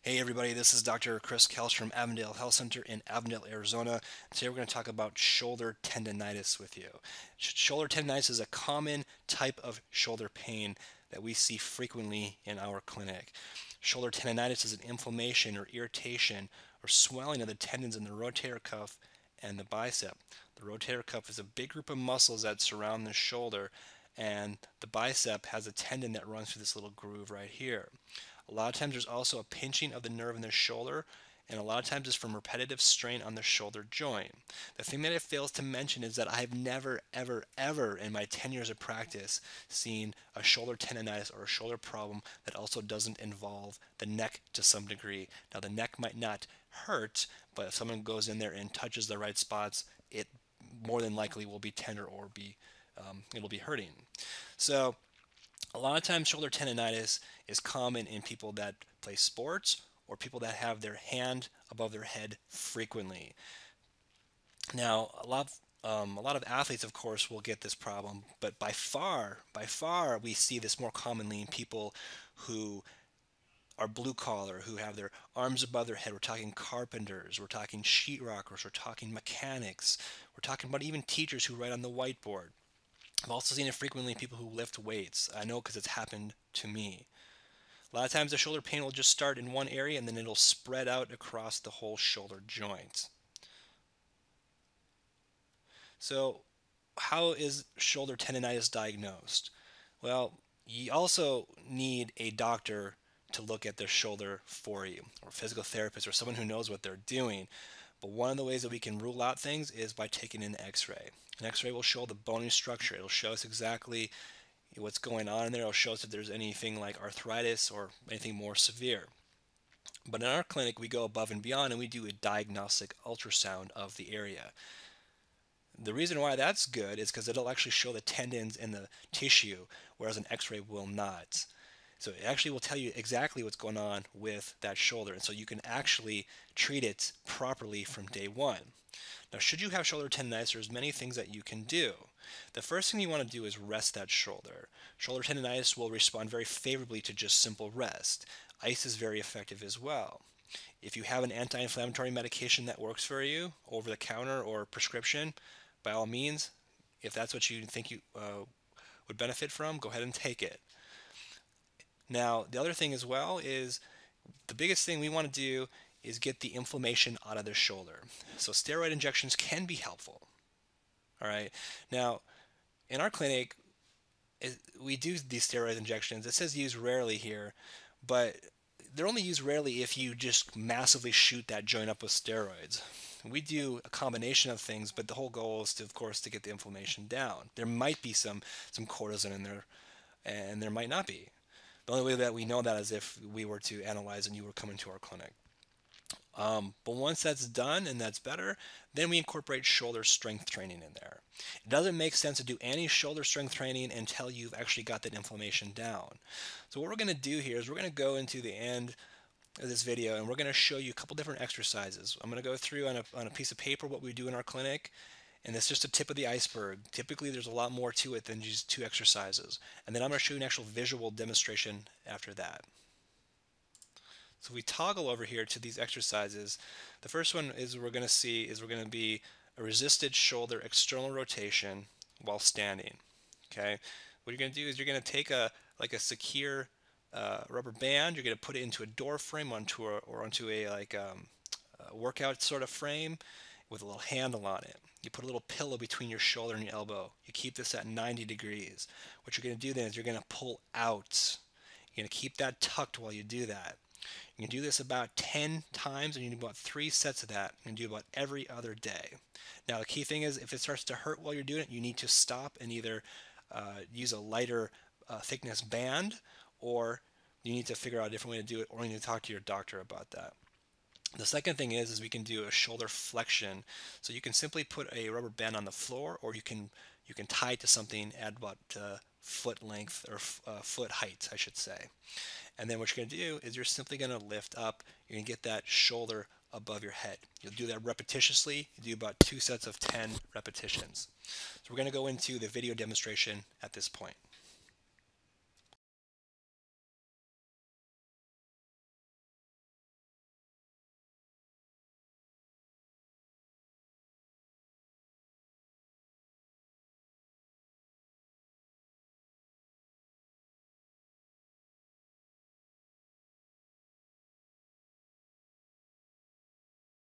Hey everybody, this is Dr. Chris Kelsch from Avondale Health Center in Avondale, Arizona. Today we're going to talk about shoulder tendonitis with you. Shoulder tendonitis is a common type of shoulder pain that we see frequently in our clinic. Shoulder tendonitis is an inflammation or irritation or swelling of the tendons in the rotator cuff and the bicep. The rotator cuff is a big group of muscles that surround the shoulder, and the bicep has a tendon that runs through this little groove right here. A lot of times there's also a pinching of the nerve in the shoulder, and a lot of times it's from repetitive strain on the shoulder joint. The thing that it fails to mention is that I've never, ever in my 10 years of practice seen a shoulder tendonitis or a shoulder problem that also doesn't involve the neck to some degree. Now, the neck might not hurt, but if someone goes in there and touches the right spots, it more than likely will be tender or it'll be hurting. So, a lot of times shoulder tendonitis is common in people that play sports or people that have their hand above their head frequently. Now, a lot of athletes, of course, will get this problem, but by far, we see this more commonly in people who are blue collar, who have their arms above their head. We're talking carpenters, we're talking sheetrockers, we're talking mechanics, we're talking about even teachers who write on the whiteboard. I've also seen it frequently in people who lift weights. I know because it's happened to me. A lot of times the shoulder pain will just start in one area and then it'll spread out across the whole shoulder joint. So, how is shoulder tendonitis diagnosed? Well, you also need a doctor to look at the shoulder for you, or a physical therapist, or someone who knows what they're doing. But one of the ways that we can rule out things is by taking an x-ray. An x-ray will show the bony structure. It'll show us exactly what's going on in there. It'll show us if there's anything like arthritis or anything more severe. But in our clinic, we go above and beyond and we do a diagnostic ultrasound of the area. The reason why that's good is because it'll actually show the tendons and the tissue, whereas an x-ray will not. So it actually will tell you exactly what's going on with that shoulder, and so you can actually treat it properly from day one. Now, should you have shoulder tendonitis, there's many things that you can do. The first thing you want to do is rest that shoulder. Shoulder tendonitis will respond very favorably to just simple rest. Ice is very effective as well. If you have an anti-inflammatory medication that works for you, over the counter or prescription, by all means, if that's what you think you would benefit from, go ahead and take it. Now, the other thing as well is the biggest thing we want to do is get the inflammation out of the shoulder. So steroid injections can be helpful. All right. Now, in our clinic, we do these steroid injections. It says used rarely here, but they're only used rarely if you just massively shoot that joint up with steroids. We do a combination of things, but the whole goal is to, of course, to get the inflammation down. There might be some cortisone in there, and there might not be. The only way that we know that is if we were to analyze and you were coming to our clinic. But once that's done and that's better, then we incorporate shoulder strength training in there. It doesn't make sense to do any shoulder strength training until you've actually got that inflammation down. So what we're going to do here is we're going to go into the end of this video and we're going to show you a couple different exercises. I'm going to go through on a piece of paper what we do in our clinic, and that's just the tip of the iceberg. Typically there's a lot more to it than just 2 exercises. And then I'm going to show you an actual visual demonstration after that. So we toggle over here to these exercises. The first one is we're going to be a resisted shoulder external rotation while standing. Okay, what you're going to do is you're going to take a secure rubber band. You're going to put it into a door frame onto a workout sort of frame with a little handle on it. You put a little pillow between your shoulder and your elbow. You keep this at 90 degrees. What you're going to do then is you're going to pull out. You're going to keep that tucked while you do that. You can do this about 10 times, and you do about 3 sets of that. You can do about every other day. Now, the key thing is if it starts to hurt while you're doing it, you need to stop and either use a lighter thickness band, or you need to figure out a different way to do it, or you need to talk to your doctor about that. The second thing is we can do a shoulder flexion. So you can simply put a rubber band on the floor, or you can tie it to something at about foot length, or foot height, I should say. And then what you're going to do is you're simply going to lift up. You're going to get that shoulder above your head. You'll do that repetitiously. You do about 2 sets of 10 repetitions. So we're going to go into the video demonstration at this point.